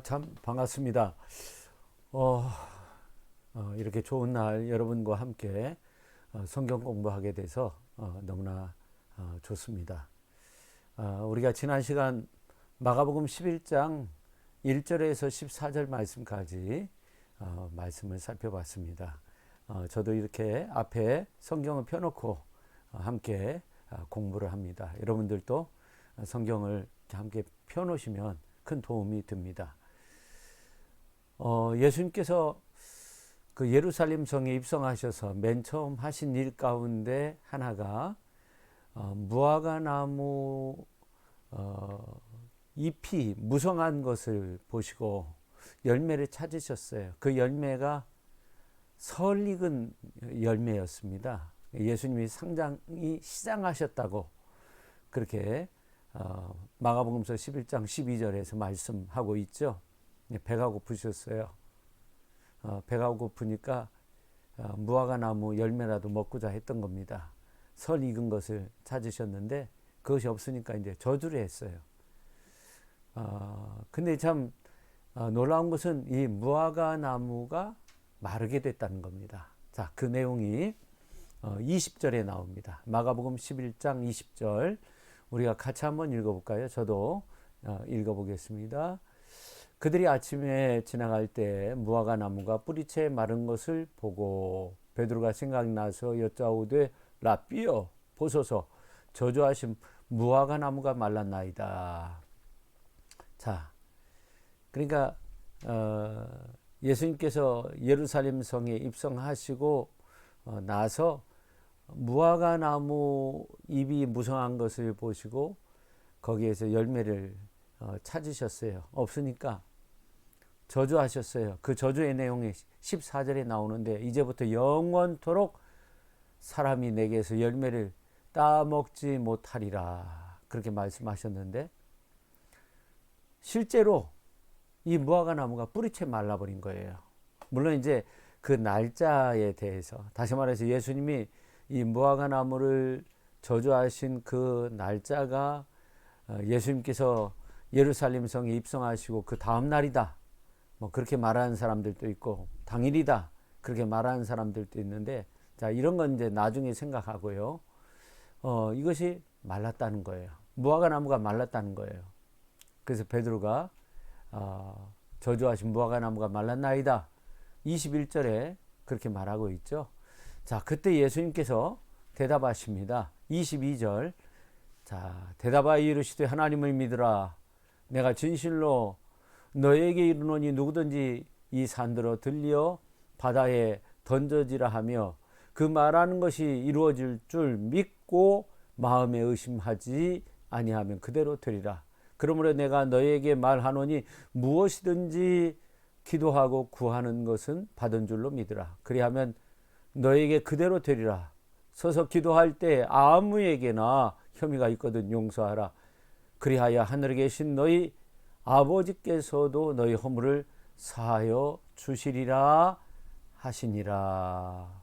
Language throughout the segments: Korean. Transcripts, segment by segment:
참 반갑습니다. 어, 이렇게 좋은 날 여러분과 함께 성경 공부하게 돼서 너무나 좋습니다. 우리가 지난 시간 마가복음 11장 1절에서 14절 말씀까지 말씀을 살펴봤습니다. 저도 이렇게 앞에 성경을 펴놓고 함께 공부를 합니다. 여러분들도 성경을 함께 펴놓으시면 큰 도움이 됩니다. 예수님께서 그 예루살렘 성에 입성하셔서 맨 처음 하신 일 가운데 하나가 무화과 나무 잎이 무성한 것을 보시고 열매를 찾으셨어요. 그 열매가 설익은 열매였습니다. 예수님이 상당히 시장하셨다고 그렇게 마가복음서 11장 12절에서 말씀하고 있죠. 배가 고프셨어요. 배가 고프니까 무화과 나무 열매라도 먹고자 했던 겁니다. 설 익은 것을 찾으셨는데 그것이 없으니까 이제 저주를 했어요. 근데 참 놀라운 것은 이 무화과 나무가 마르게 됐다는 겁니다. 자, 그 내용이 20절에 나옵니다. 마가복음 11장 20절 우리가 같이 한번 읽어볼까요? 저도 읽어보겠습니다. 그들이 아침에 지나갈 때 무화과 나무가 뿌리채 마른 것을 보고 베드로가 생각나서 여짜오되 라삐여 보소서 저주하신 무화과 나무가 말랐나이다. 자, 그러니까 예수님께서 예루살렘 성에 입성하시고 나서 무화과 나무 잎이 무성한 것을 보시고 거기에서 열매를 찾으셨어요. 없으니까 저주하셨어요. 그 저주의 내용이 14절에 나오는데 이제부터 영원토록 사람이 내게서 열매를 따먹지 못하리라 그렇게 말씀하셨는데 실제로 이 무화과 나무가 뿌리채 말라버린 거예요. 물론 이제 그 날짜에 대해서 다시 말해서 예수님이 이 무화과 나무를 저주하신 그 날짜가 예수님께서 예루살렘 성에 입성하시고 그 다음 날이다. 뭐 그렇게 말하는 사람들도 있고 당일이다. 그렇게 말하는 사람들도 있는데 자, 이런 건 이제 나중에 생각하고요. 이것이 말랐다는 거예요. 무화과 나무가 말랐다는 거예요. 그래서 베드로가 저주하신 무화과 나무가 말랐나이다. 21절에 그렇게 말하고 있죠. 자, 그때 예수님께서 대답하십니다. 22절. 자, 대답하여 이르시되 하나님을 믿으라. 내가 진실로 너에게 이르노니 누구든지 이 산들어 들려 바다에 던져지라 하며 그 말하는 것이 이루어질 줄 믿고 마음에 의심하지 아니하면 그대로 되리라. 그러므로 내가 너에게 말하노니 무엇이든지 기도하고 구하는 것은 받은 줄로 믿으라. 그리하면 너에게 그대로 되리라. 서서 기도할 때 아무에게나 혐의가 있거든 용서하라. 그리하여 하늘에 계신 너희 아버지께서도 너희 허물을 사하여 주시리라 하시니라.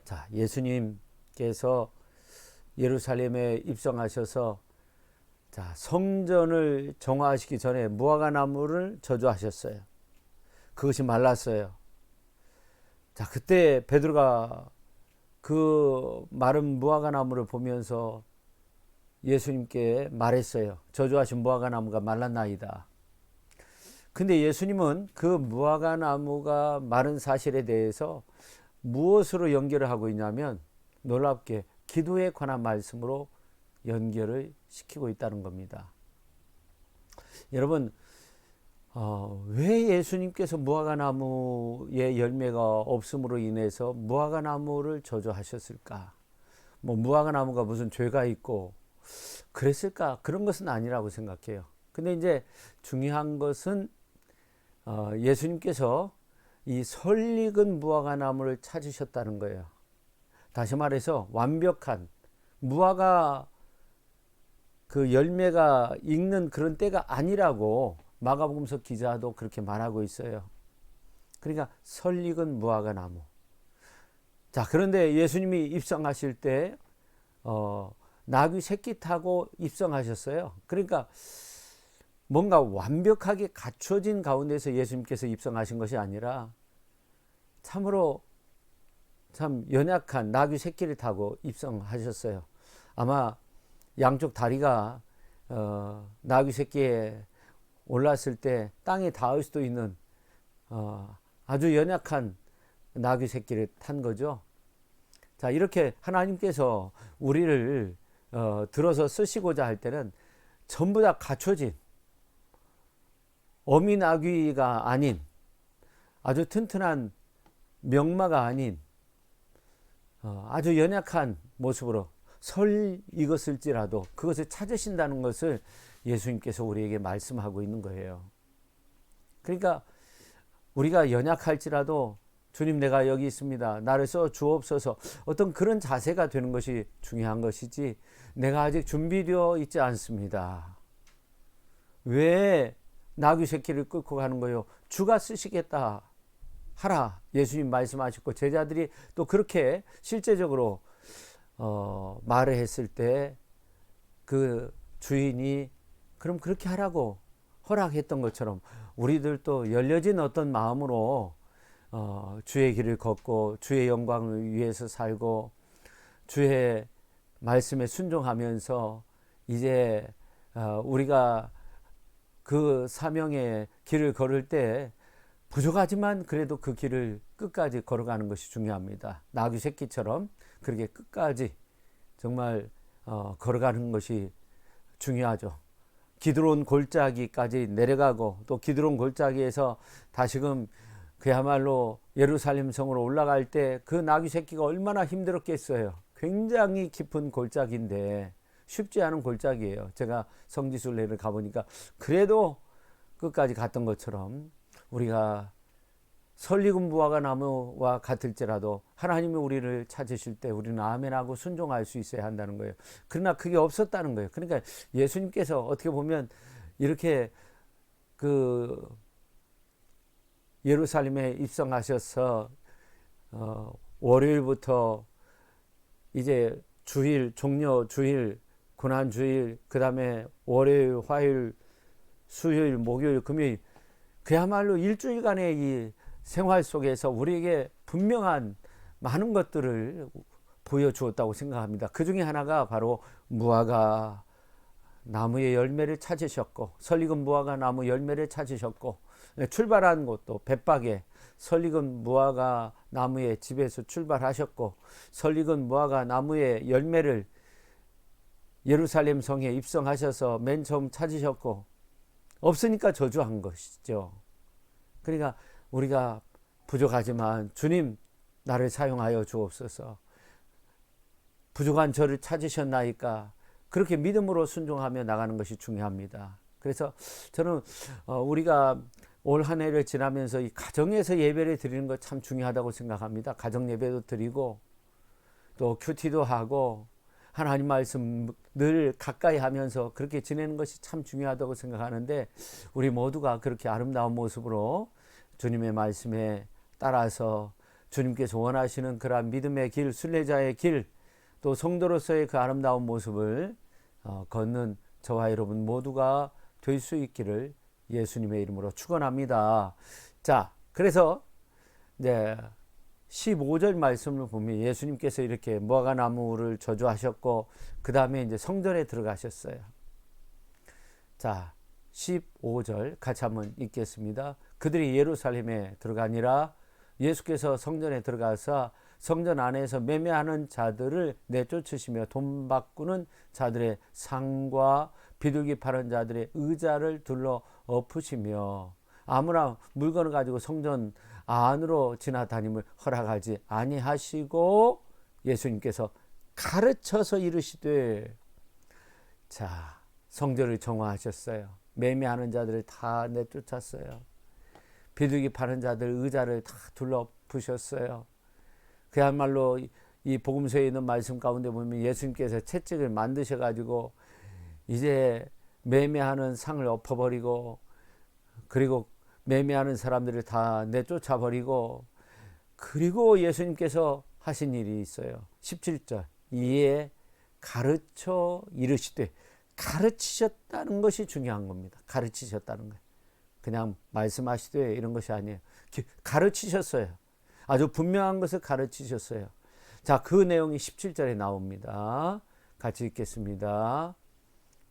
자, 예수님께서 예루살렘에 입성하셔서 자, 성전을 정화하시기 전에 무화과 나무를 저주하셨어요. 그것이 말랐어요. 자, 그때 베드로가 그 마른 무화과 나무를 보면서 예수님께 말했어요. 저주하신 무화과 나무가 말랐나이다. 근데 예수님은 그 무화과 나무가 마른 사실에 대해서 무엇으로 연결을 하고 있냐면 놀랍게 기도에 관한 말씀으로 연결을 시키고 있다는 겁니다. 여러분, 왜 예수님께서 무화과 나무의 열매가 없음으로 인해서 무화과 나무를 저주하셨을까? 뭐 무화과 나무가 무슨 죄가 있고 그랬을까? 그런 것은 아니라고 생각해요. 근데 이제 중요한 것은 예수님께서 이 설익은 무화과 나무를 찾으셨다는 거예요. 다시 말해서 완벽한 무화과 그 열매가 익는 그런 때가 아니라고 마가복음서 기자도 그렇게 말하고 있어요. 그러니까 설익은 무화과 나무. 자, 그런데 예수님이 입성하실 때 나귀 새끼 타고 입성하셨어요. 그러니까 뭔가 완벽하게 갖춰진 가운데서 예수님께서 입성하신 것이 아니라 참으로 참 연약한 나귀 새끼를 타고 입성하셨어요. 아마 양쪽 다리가 나귀 새끼에 올랐을 때 땅에 닿을 수도 있는 아주 연약한 나귀 새끼를 탄 거죠. 자, 이렇게 하나님께서 우리를 들어서 쓰시고자 할 때는 전부 다 갖춰진 어미 나귀가 아닌 아주 튼튼한 명마가 아닌 아주 연약한 모습으로 설 익었을지라도 그것을 찾으신다는 것을 예수님께서 우리에게 말씀하고 있는 거예요. 그러니까 우리가 연약할지라도 주님, 내가 여기 있습니다, 나를 써 주옵소서, 어떤 그런 자세가 되는 것이 중요한 것이지, 내가 아직 준비되어 있지 않습니다, 왜 나귀 새끼를 끌고 가는 거예요? 주가 쓰시겠다 하라 예수님 말씀하셨고, 제자들이 또 그렇게 실제적으로 말을 했을 때 그 주인이 그럼 그렇게 하라고 허락했던 것처럼 우리들도 열려진 어떤 마음으로 주의 길을 걷고 주의 영광을 위해서 살고 주의 말씀에 순종하면서 이제 우리가 그 사명의 길을 걸을 때 부족하지만 그래도 그 길을 끝까지 걸어가는 것이 중요합니다. 나귀 새끼처럼 그렇게 끝까지 정말 걸어가는 것이 중요하죠. 기드론 골짜기까지 내려가고 또 기드론 골짜기에서 다시금 그야말로 예루살렘 성으로 올라갈 때 그 나귀 새끼가 얼마나 힘들었겠어요. 굉장히 깊은 골짜기인데 쉽지 않은 골짜기예요. 제가 성지순례를 가보니까 그래도 끝까지 갔던 것처럼 우리가 설익은 무화과 나무와 같을지라도 하나님이 우리를 찾으실 때 우리는 아멘하고 순종할 수 있어야 한다는 거예요. 그러나 그게 없었다는 거예요. 그러니까 예수님께서 어떻게 보면 이렇게 그 예루살렘에 입성하셔서 월요일부터 이제 주일, 종려 주일, 고난 주일, 그 다음에 월요일, 화요일, 수요일, 목요일, 금요일, 그야말로 일주일간의 이 생활 속에서 우리에게 분명한 많은 것들을 보여주었다고 생각합니다. 그 중에 하나가 바로 무화과 나무의 열매를 찾으셨고, 설익은 무화과 나무 열매를 찾으셨고, 출발한 곳도 벳박에 설익은 무화과 나무의 집에서 출발하셨고, 설익은 무화과 나무의 열매를 예루살렘 성에 입성하셔서 맨 처음 찾으셨고, 없으니까 저주한 것이죠. 그러니까 우리가 부족하지만 주님, 나를 사용하여 주옵소서, 부족한 저를 찾으셨나이까, 그렇게 믿음으로 순종하며 나가는 것이 중요합니다. 그래서 저는 우리가 올 한 해를 지나면서 이 가정에서 예배를 드리는 것 참 중요하다고 생각합니다. 가정 예배도 드리고 또 큐티도 하고 하나님 말씀 늘 가까이 하면서 그렇게 지내는 것이 참 중요하다고 생각하는데, 우리 모두가 그렇게 아름다운 모습으로 주님의 말씀에 따라서 주님께서 원하시는 그러한 믿음의 길, 순례자의 길, 또 성도로서의 그 아름다운 모습을 걷는 저와 여러분 모두가 될 수 있기를 예수님의 이름으로 축원합니다. 자, 그래서 이제 15절 말씀을 보면 예수님께서 이렇게 무화과 나무를 저주하셨고 그 다음에 이제 성전에 들어가셨어요. 자, 15절 같이 한번 읽겠습니다. 그들이 예루살렘에 들어가니라. 예수께서 성전에 들어가서 성전 안에서 매매하는 자들을 내쫓으시며 돈 바꾸는 자들의 상과 비둘기 파는 자들의 의자를 둘러 엎으시며 아무나 물건을 가지고 성전 안으로 지나다님을 허락하지 아니하시고, 예수님께서 가르쳐서 이르시되, 자, 성전을 정화하셨어요. 매매하는 자들을 다 내쫓았어요. 비둘기 파는 자들 의자를 다 둘러 엎으셨어요. 그야말로 이 복음서에 있는 말씀 가운데 보면 예수님께서 채찍을 만드셔 가지고 이제 매매하는 상을 엎어버리고, 그리고 매매하는 사람들을 다 내쫓아버리고, 그리고 예수님께서 하신 일이 있어요. 17절, 이에 가르쳐 이르시되, 가르치셨다는 것이 중요한 겁니다. 가르치셨다는 거예요. 그냥 말씀하시되 이런 것이 아니에요. 가르치셨어요. 아주 분명한 것을 가르치셨어요. 자, 그 내용이 17절에 나옵니다. 같이 읽겠습니다.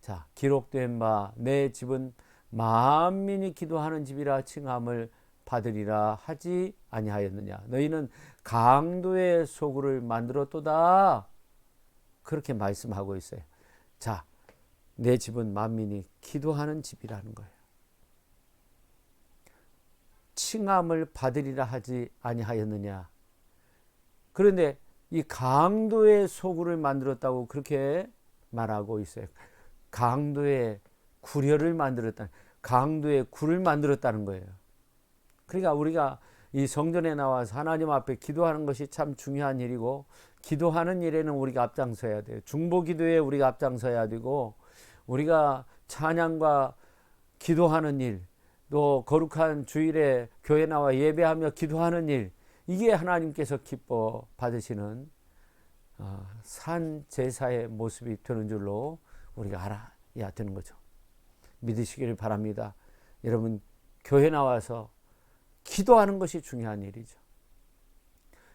자, 기록된 바 내 집은 만민이 기도하는 집이라 칭함을 받으리라 하지 아니하였느냐. 너희는 강도의 소굴을 만들었도다. 그렇게 말씀하고 있어요. 자, 내 집은 만민이 기도하는 집이라는 거예요. 칭함을 받으리라 하지 아니하였느냐. 그런데 이 강도의 소굴을 만들었다고 그렇게 말하고 있어요. 강도의 구려를 만들었다. 강도의 굴을 만들었다는 거예요. 그러니까 우리가 이 성전에 나와서 하나님 앞에 기도하는 것이 참 중요한 일이고, 기도하는 일에는 우리가 앞장서야 돼요. 중보 기도에 우리가 앞장서야 되고, 우리가 찬양과 기도하는 일, 또 거룩한 주일에 교회 나와 예배하며 기도하는 일, 이게 하나님께서 기뻐 받으시는 산 제사의 모습이 되는 줄로 우리가 알아야 되는 거죠. 믿으시기를 바랍니다. 여러분, 교회 나와서 기도하는 것이 중요한 일이죠.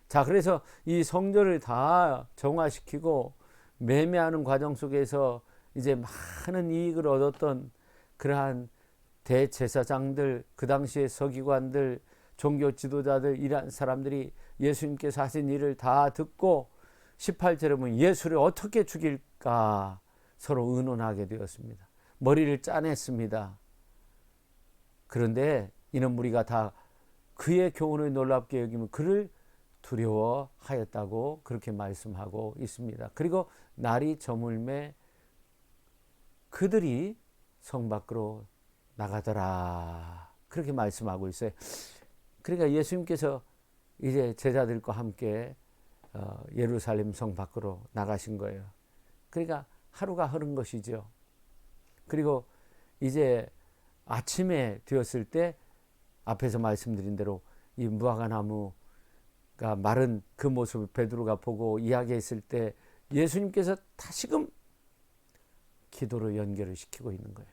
자, 그래서 이 성전을 다 정화시키고 매매하는 과정 속에서 이제 많은 이익을 얻었던 그러한 대제사장들, 그 당시의 서기관들, 종교 지도자들, 이런 사람들이 예수님께서 하신 일을 다 듣고 18절에 보면 예수를 어떻게 죽일까 서로 의논하게 되었습니다. 머리를 짜냈습니다. 그런데 이는 무리가 다 그의 교훈을 놀랍게 여기면 그를 두려워하였다고 그렇게 말씀하고 있습니다. 그리고 날이 저물매 그들이 성 밖으로 나가더라. 그렇게 말씀하고 있어요. 그러니까 예수님께서 이제 제자들과 함께 예루살렘 성 밖으로 나가신 거예요. 그러니까 하루가 흐른 것이죠. 그리고 이제 아침에 되었을 때 앞에서 말씀드린 대로 이 무화과 나무가 마른 그 모습을 베드로가 보고 이야기했을 때 예수님께서 다시금 기도로 연결을 시키고 있는 거예요.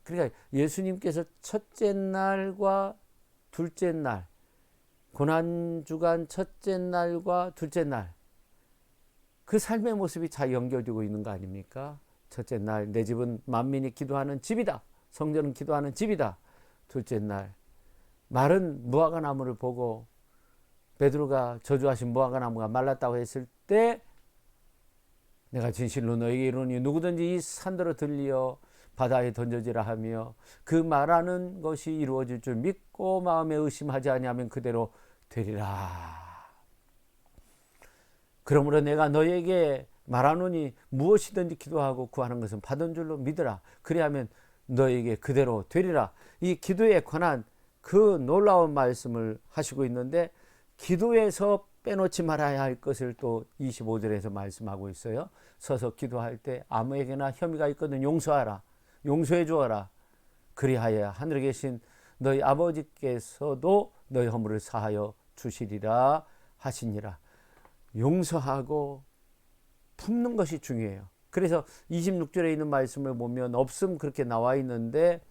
그러니까 예수님께서 첫째 날과 둘째 날, 고난주간 첫째 날과 둘째 날, 그 삶의 모습이 잘 연결되고 있는 거 아닙니까? 첫째 날, 내 집은 만민이 기도하는 집이다. 성전은 기도하는 집이다. 둘째 날, 마른 무화과 나무를 보고 베드로가 저주하신 무화과 나무가 말랐다고 했을 때 내가 진실로 너에게 이르노니 누구든지 이 산더러 들리어 바다에 던져지라 하며 그 말하는 것이 이루어질 줄 믿고 마음에 의심하지 아니하면 그대로 되리라. 그러므로 내가 너에게 말하노니 무엇이든지 기도하고 구하는 것은 받은 줄로 믿으라. 그리하면 너에게 그대로 되리라. 이 기도에 관한 그 놀라운 말씀을 하시고 있는데, 기도에서 빼놓지 말아야 할 것을 또 25절에서 말씀하고 있어요. 서서 기도할 때 아무에게나 혐의가 있거든 용서하라. 용서해 주어라. 그리하여 하늘에 계신 너희 아버지께서도 너희 허물을 사하여 주시리라 하시니라. 용서하고 품는 것이 중요해요. 그래서 26절에 있는 말씀을 보면 없음 그렇게 나와 있는데,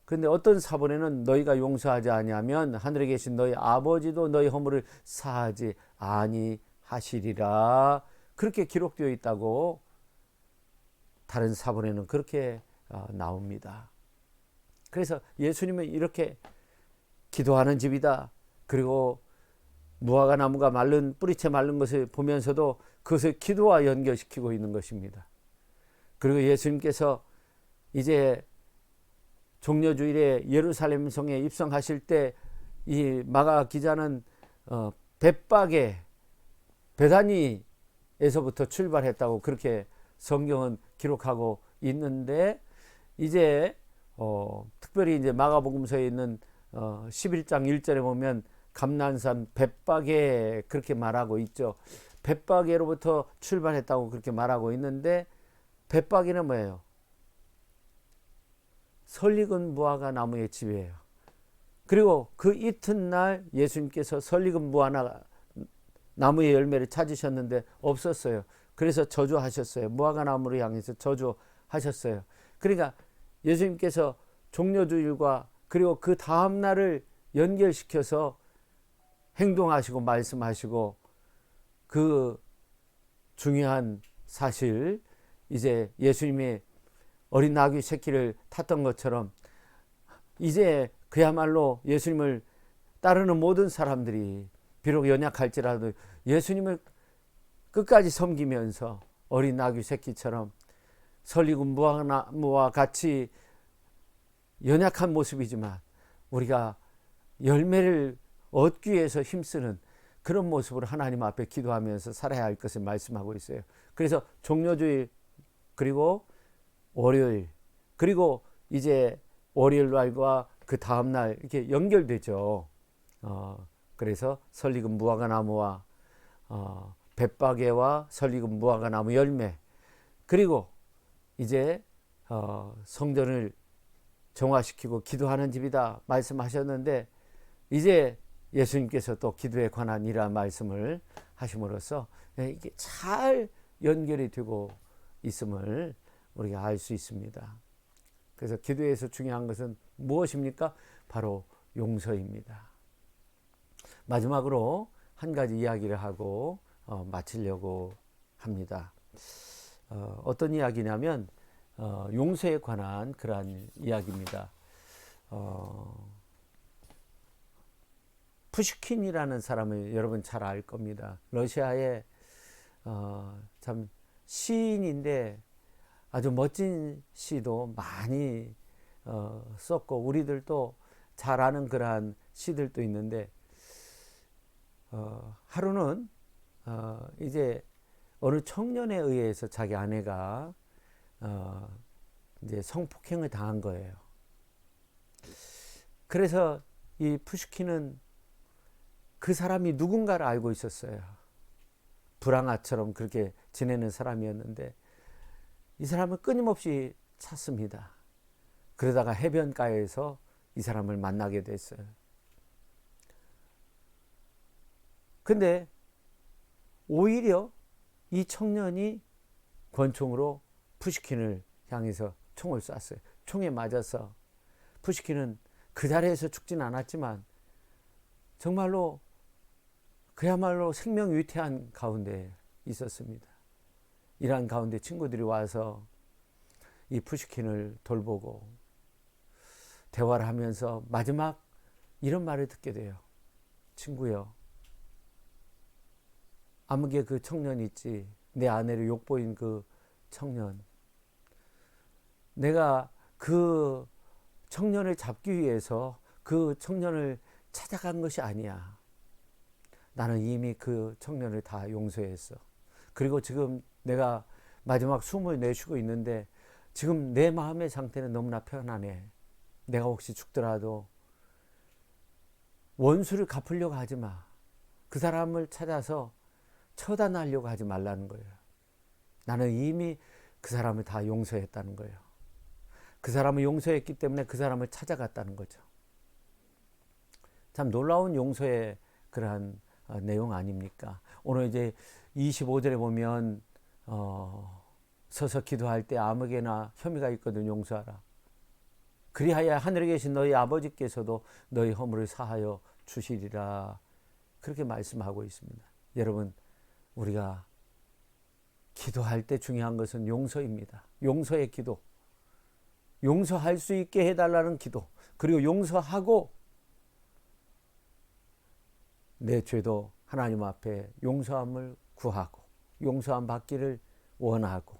근데 어떤 사본에는 너희가 용서하지 아니하면 하늘에 계신 너희 아버지도 너희 허물을 사하지 아니하시리라. 그렇게 기록되어 있다고 다른 사본에는 그렇게 나옵니다. 그래서 예수님은 이렇게 기도하는 집이다. 그리고 무화과 나무가 마른 뿌리채 마른 것을 보면서도 그것을 기도와 연결시키고 있는 것입니다. 그리고 예수님께서 이제 종려주일에 예루살렘 성에 입성하실 때 이 마가 기자는 벳박에 베다니에서부터 출발했다고 그렇게 성경은 기록하고 있는데, 이제 특별히 이제 마가복음서에 있는 11장 1절에 보면 감난산 벳박에 그렇게 말하고 있죠. 벳박에로부터 출발했다고 그렇게 말하고 있는데, 벳박에는 뭐예요? 설익은 무화과 나무의 집이에요. 그리고 그 이튿날 예수님께서 설익은 무화과 나무의 열매를 찾으셨는데 없었어요. 그래서 저주하셨어요. 무화과 나무를 향해서 저주하셨어요. 하셨어요. 그러니까 예수님께서 종려주일과 그리고 그 다음 날을 연결시켜서 행동하시고 말씀하시고 그 중요한 사실, 이제 예수님이 어린 나귀 새끼를 탔던 것처럼 이제 그야말로 예수님을 따르는 모든 사람들이 비록 연약할지라도 예수님을 끝까지 섬기면서 어린 나귀 새끼처럼 설리고 무화과나무와 같이 연약한 모습이지만 우리가 열매를 얻기 위해서 힘쓰는 그런 모습으로 하나님 앞에 기도하면서 살아야 할 것을 말씀하고 있어요. 그래서 종려주일, 그리고 월요일, 그리고 이제 월요일 날과 그 다음날 이렇게 연결되죠. 그래서 설익은 무화과나무와 벳바게와 설익은 무화과나무 열매, 그리고 이제 성전을 정화시키고 기도하는 집이다 말씀하셨는데, 이제 예수님께서 또 기도에 관한 이러한 말씀을 하심으로써 이게 잘 연결이 되고 있음을 우리가 알 수 있습니다. 그래서 기도에서 중요한 것은 무엇입니까? 바로 용서입니다. 마지막으로 한 가지 이야기를 하고 마치려고 합니다. 어떤 이야기냐면 용서에 관한 그러한 이야기입니다. 푸시킨이라는 사람을 여러분 잘 알 겁니다. 러시아의 참 시인인데 아주 멋진 시도 많이 썼고 우리들도 잘 아는 그러한 시들도 있는데, 하루는 이제 어느 청년에 의해서 자기 아내가 이제 성폭행을 당한 거예요. 그래서 이 푸시킨은 그 사람이 누군가를 알고 있었어요. 불황아처럼 그렇게 지내는 사람이었는데 이 사람을 끊임없이 찾습니다. 그러다가 해변가에서 이 사람을 만나게 됐어요. 근데 오히려 이 청년이 권총으로 푸시킨을 향해서 총을 쐈어요. 총에 맞아서 푸시킨은 그 자리에서 죽진 않았지만 정말로 그야말로 생명위태한 가운데 있었습니다. 이러한 가운데 친구들이 와서 이 푸시킨을 돌보고 대화를 하면서 마지막 이런 말을 듣게 돼요. 친구여, 암흑의 그 청년 있지, 내 아내를 욕보인 그 청년, 내가 그 청년을 잡기 위해서 그 청년을 찾아간 것이 아니야. 나는 이미 그 청년을 다 용서했어. 그리고 지금 내가 마지막 숨을 내쉬고 있는데 지금 내 마음의 상태는 너무나 편안해. 내가 혹시 죽더라도 원수를 갚으려고 하지 마. 그 사람을 찾아서 처단하려고 하지 말라는 거예요. 나는 이미 그 사람을 다 용서했다는 거예요. 그 사람을 용서했기 때문에 그 사람을 찾아갔다는 거죠. 참 놀라운 용서의 그러한 내용 아닙니까? 오늘 이제 25절에 보면 서서 기도할 때 아무개나 혐의가 있거든 용서하라. 그리하여 하늘에 계신 너희 아버지께서도 너희 허물을 사하여 주시리라. 그렇게 말씀하고 있습니다. 여러분, 우리가 기도할 때 중요한 것은 용서입니다. 용서의 기도. 용서할 수 있게 해달라는 기도. 그리고 용서하고 내 죄도 하나님 앞에 용서함을 구하고 용서함 받기를 원하고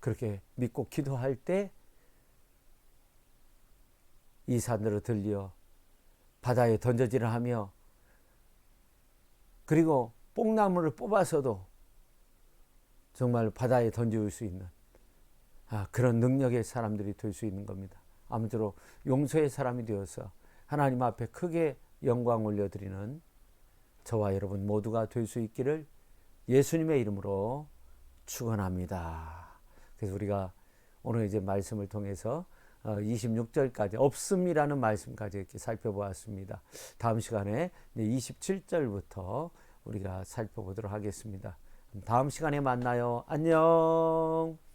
그렇게 믿고 기도할 때 이 산으로 들려 바다에 던져지라 하며, 그리고 뽕나무를 뽑아서도 정말 바다에 던질 수 있는 그런 능력의 사람들이 될 수 있는 겁니다. 아무쪼록 용서의 사람이 되어서 하나님 앞에 크게 영광 올려드리는 저와 여러분 모두가 될 수 있기를 예수님의 이름으로 축원합니다. 그래서 우리가 오늘 이제 말씀을 통해서 26절까지 없음이라는 말씀까지 이렇게 살펴보았습니다. 다음 시간에 27절부터 우리가 살펴보도록 하겠습니다. 다음 시간에 만나요. 안녕.